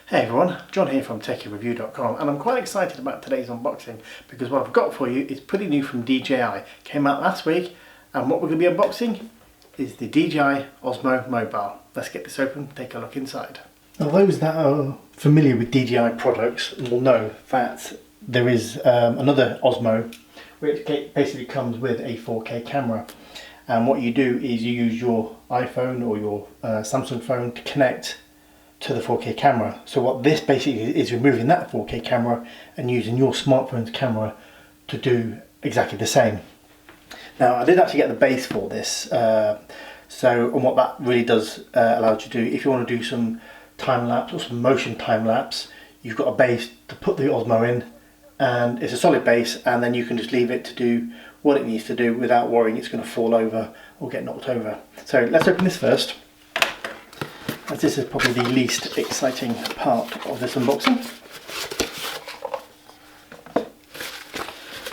Hey everyone, John here from TechieReview.com, and I'm quite excited about today's unboxing because what I've got for you is pretty new from DJI. Came out last week, and what we're going to be unboxing is the DJI Osmo Mobile. Let's get this open, take a look inside. Now those that are familiar with DJI products will know that there is another Osmo which basically comes with a 4K camera. And what you do is you use your iPhone or your Samsung phone to connect to the 4K camera. So what this basically is removing that 4K camera and using your smartphone's camera to do exactly the same. Now I did actually get the base for this, and what that really does allow you to do, if you want to do some time-lapse or some motion time-lapse, you've got a base to put the Osmo in, and it's a solid base, and then you can just leave it to do what it needs to do without worrying it's going to fall over or get knocked over. So let's open this first, as this is probably the least exciting part of this unboxing.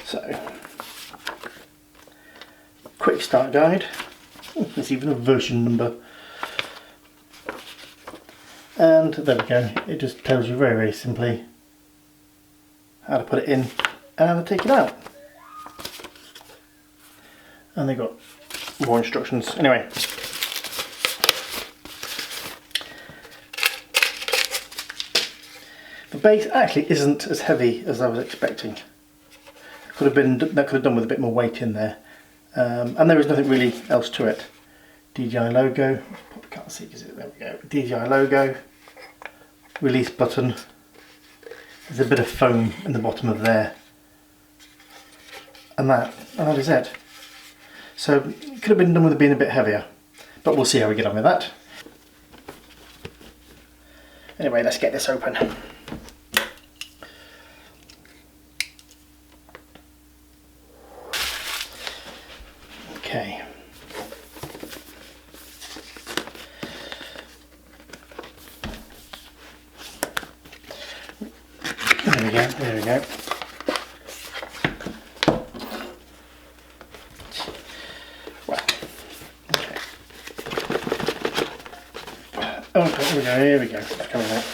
So, quick start guide. There's even a version number. And there we go, it just tells you very simply how to put it in and how to take it out. And they've got more instructions. Anyway, the base actually isn't as heavy as I was expecting. That could have done with a bit more weight in there. And there is nothing really else to it. DJI logo, probably can't see because there we go. DJI logo, release button. There's a bit of foam in the bottom of there. And that is it. So it could have been done with it being a bit heavier, but we'll see how we get on with that. Anyway, let's get this open. Okay. There we go. Wow. Okay. Oh, here we go. It's coming out.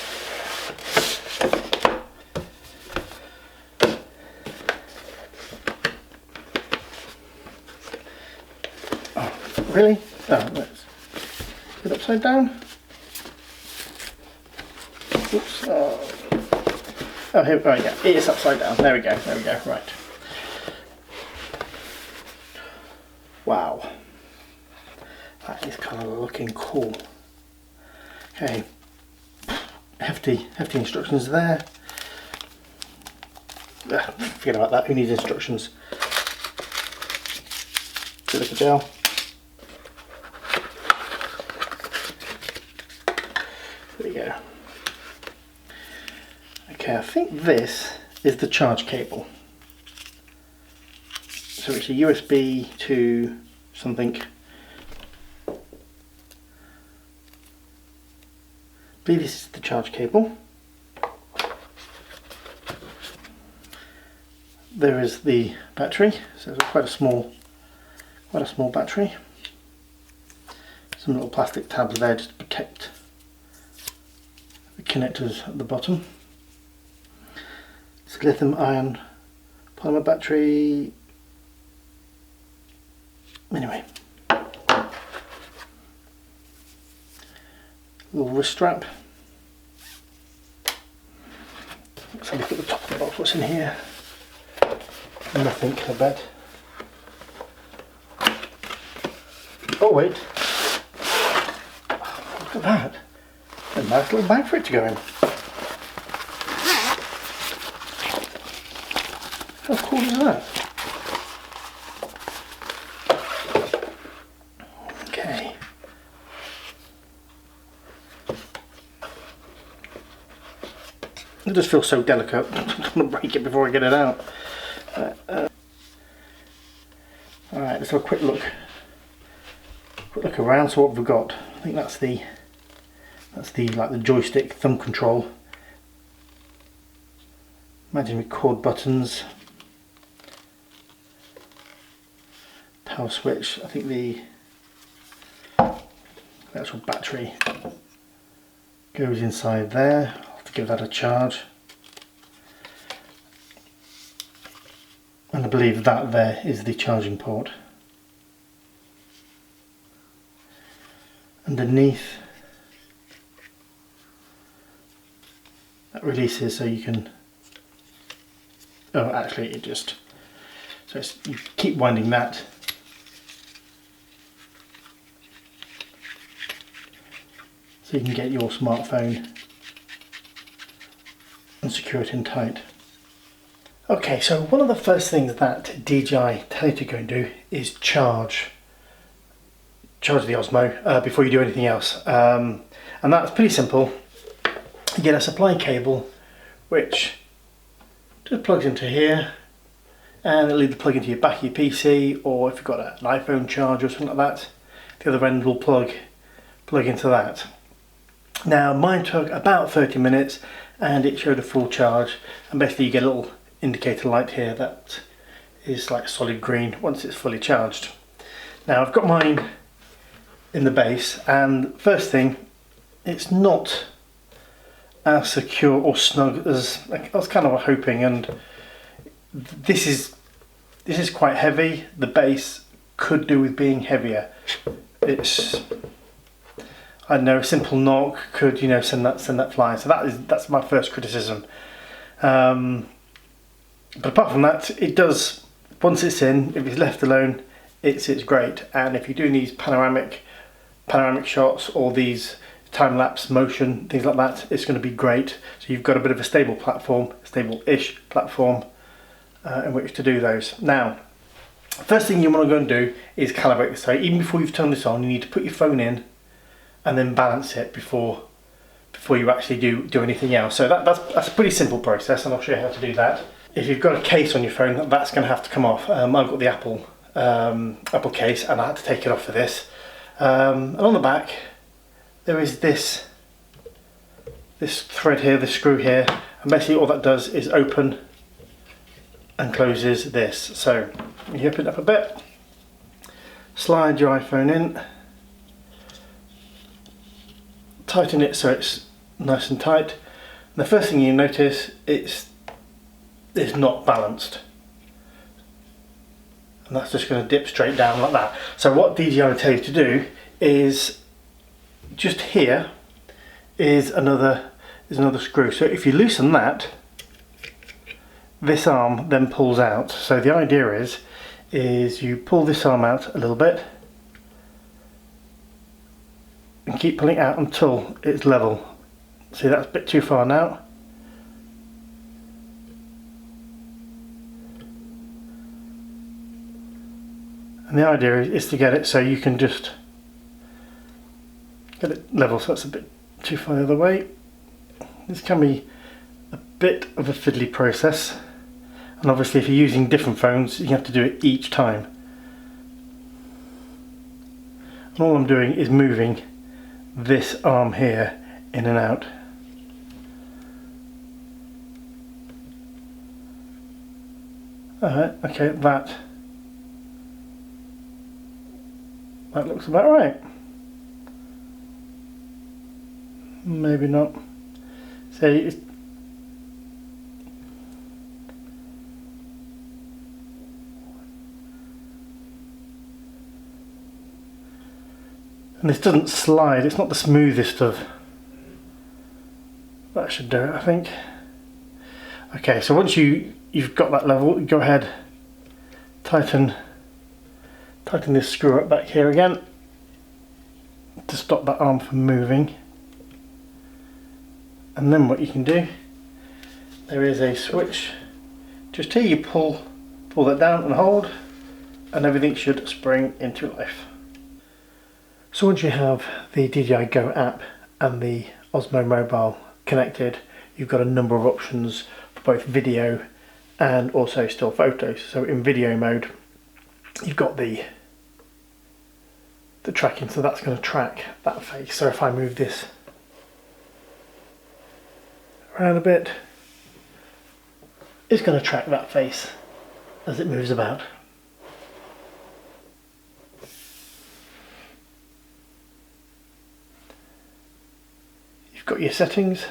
Oh, really? Oh, let's put it upside down. Oops. Oh, here, oh yeah, it is upside down. There we go, right. Wow. That is kind of looking cool. Okay. Hefty instructions there. Forget about that, who needs instructions? Silica gel. There we go. Okay, I think this is the charge cable. So it's a USB to something. I believe this is the charge cable. There is the battery, so it's quite a small battery. Some little plastic tabs there just to protect the connectors at the bottom. It's a lithium ion polymer battery. Anyway, little wrist strap. Let's have a look at the top of the box. What's in here? Nothing, I bet. Oh wait! Look at that! A nice little bag for it to go in. How cool is that? Okay. It just feels so delicate. I'm going to break it before I get it out. Alright, let's have a quick look around. So what have we got? I think that's the like the joystick thumb control. Imagine record buttons. Power switch. I think the actual battery goes inside there. I'll have to give that a charge. And I believe that there is the charging port. Underneath, that releases so you can, oh actually it just, so it's, you keep winding that. So you can get your smartphone and secure it in tight. Okay, so one of the first things that DJI tell you to go and do is charge the Osmo before you do anything else. And that's pretty simple. You get a supply cable which just plugs into here, and it'll either plug into your back of your PC, or if you've got an iPhone charger or something like that, the other end will plug into that. Now mine took about 30 minutes and it showed a full charge, and basically you get a little indicator light here that is like solid green once it's fully charged. Now I've got mine in the base, and first thing, it's not as secure or snug as I was kind of hoping, and this is quite heavy. The base could do with being heavier. It's, I don't know, a simple knock could, you know, send that flying. So that's my first criticism. But apart from that, it does, once it's in, if it's left alone, it's great. And if you're doing these panoramic shots or these time-lapse motion, things like that, it's going to be great. So you've got a bit of a stable platform, stable-ish platform in which to do those. Now, first thing you want to go and do is calibrate this. So even before you've turned this on, you need to put your phone in and then balance it before you actually do anything else. So that's a pretty simple process, and I'll show you how to do that. If you've got a case on your phone, that's going to have to come off. I've got the Apple case, and I had to take it off for this. And on the back there is this thread here, this screw here, and basically all that does is open and closes this. So you open it up a bit, slide your iPhone in, tighten it so it's nice and tight. And the first thing you notice, it's not balanced, and that's just going to dip straight down like that. So what DJI tell you to do is, just here is another screw. So if you loosen that, this arm then pulls out. So the idea is you pull this arm out a little bit and keep pulling it out until it's level. See, that's a bit too far now. And the idea is to get it so you can just get it level, so it's a bit too far the other way. This can be a bit of a fiddly process, and obviously if you're using different phones you have to do it each time. And all I'm doing is moving this arm here in and out. Okay, that looks about right. Maybe not. So it's, and this doesn't slide, it's not the smoothest of, that should do it, I think. Okay, so once you've got that level, go ahead, tighten this screw up back here again to stop that arm from moving. And then what you can do, there is a switch just here, you pull that down and hold, and everything should spring into life. So once you have the DJI Go app and the Osmo Mobile connected, you've got a number of options for both video and also still photos. So in video mode, you've got the tracking, so that's going to track that face. So if I move this around a bit, it's going to track that face as it moves about. You've got your settings,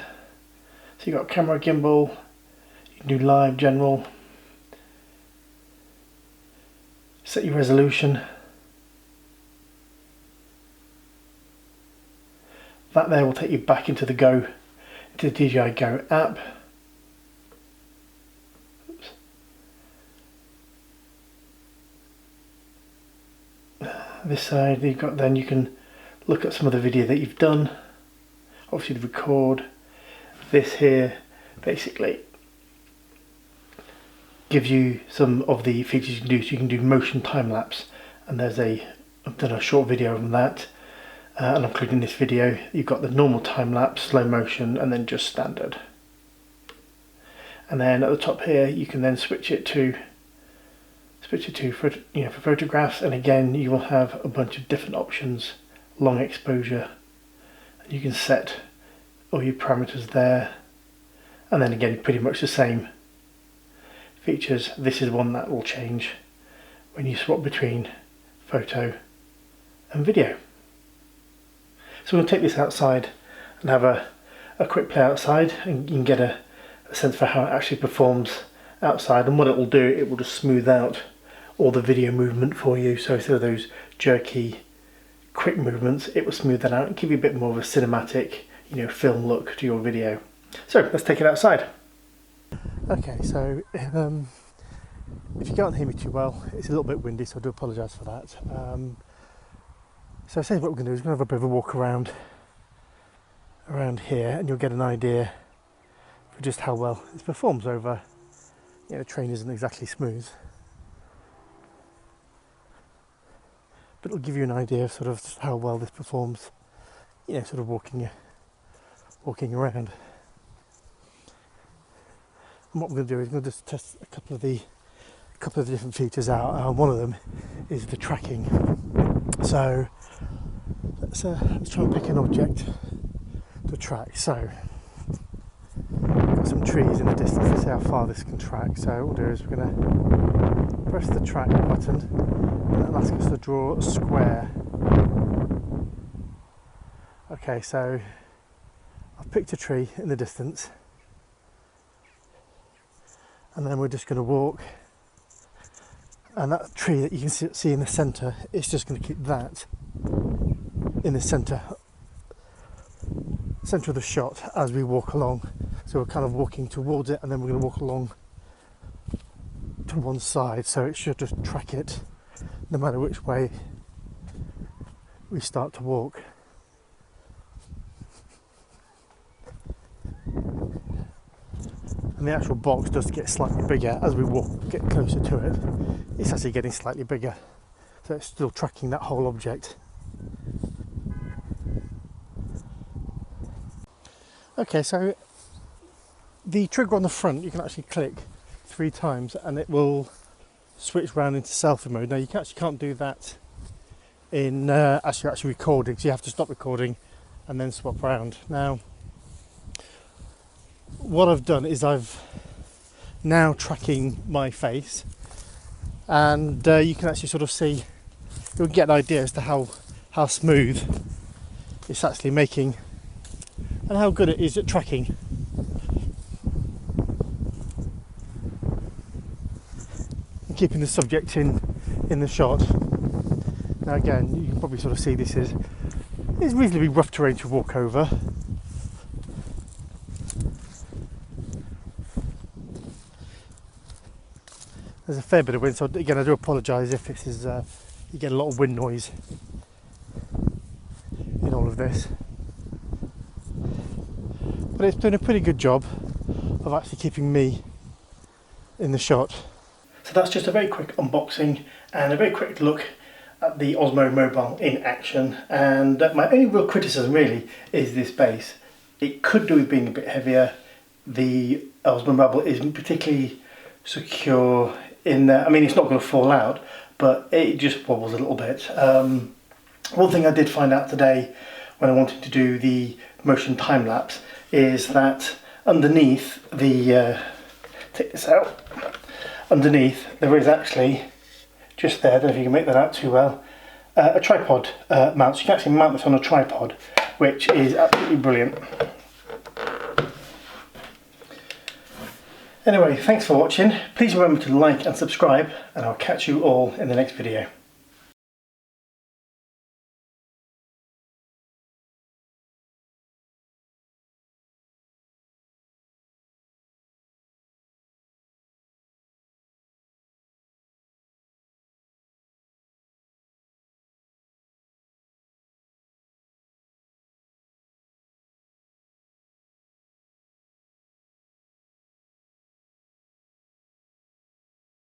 So you've got camera, gimbal, you can do live, general, set your resolution. That there will take you back into the DJI Go app. Oops. This side you've got, then you can look at some of the video that you've done. Obviously the record. This here basically gives you some of the features you can do. So you can do motion time lapse, and I've done a short video on that. And including this video, you've got the normal time lapse, slow motion, and then just standard. And then at the top here, you can then switch it to for photographs. And again, you will have a bunch of different options, long exposure. You can set all your parameters there. And then again, pretty much the same features. This is one that will change when you swap between photo and video. So we'll take this outside and have a quick play outside, and you can get a sense for how it actually performs outside. And what it will do, it will just smooth out all the video movement for you. So instead of those jerky, quick movements, it will smooth that out and give you a bit more of a cinematic, film look to your video. So let's take it outside. Okay, so if you can't hear me too well, it's a little bit windy, so I do apologise for that. So essentially what we're going to do is we're going to have a bit of a walk around here, and you'll get an idea for just how well this performs over. The terrain isn't exactly smooth, but it'll give you an idea of sort of how well this performs, sort of walking around. And what we're going to do is we're going to just test a couple of the different features out. One of them is the tracking. So let's try and pick an object to track. So got some trees in the distance. Let's see how far this can track. So what we'll do is we're going to press the track button, and it'll ask us to draw a square. Okay, so I've picked a tree in the distance, and then we're just going to walk, and that tree that you can see in the centre, it's just going to keep that in the centre of the shot as we walk along. So we're kind of walking towards it, and then we're going to walk along to one side, so it should just track it no matter which way we start to walk. And the actual box does get slightly bigger as we get closer to it. It's actually getting slightly bigger, so it's still tracking that whole object. Okay, so the trigger on the front, you can actually click 3 times and it will switch round into selfie mode. Now you can't do that in actually recording, so you have to stop recording and then swap round. Now what I've done is I've now tracking my face, and you can actually sort of see, you'll get an idea as to how smooth it's actually making and how good it is at tracking. And keeping the subject in the shot. Now again, you can probably sort of see this is reasonably rough terrain to walk over. There's a fair bit of wind, so again I do apologise if this is you get a lot of wind noise in all of this, but it's doing a pretty good job of actually keeping me in the shot. So that's just a very quick unboxing and a very quick look at the Osmo Mobile in action, and my only real criticism really is this base. It could do with being a bit heavier. The Osmo Mobile isn't particularly secure in there. I mean, it's not going to fall out, but it just wobbles a little bit. One thing I did find out today when I wanted to do the motion time lapse is that underneath the take this out, underneath there is actually just there, I don't know if you can make that out too well, a tripod mount. So you can actually mount this on a tripod, which is absolutely brilliant. Anyway, thanks for watching. Please remember to like and subscribe, and I'll catch you all in the next video.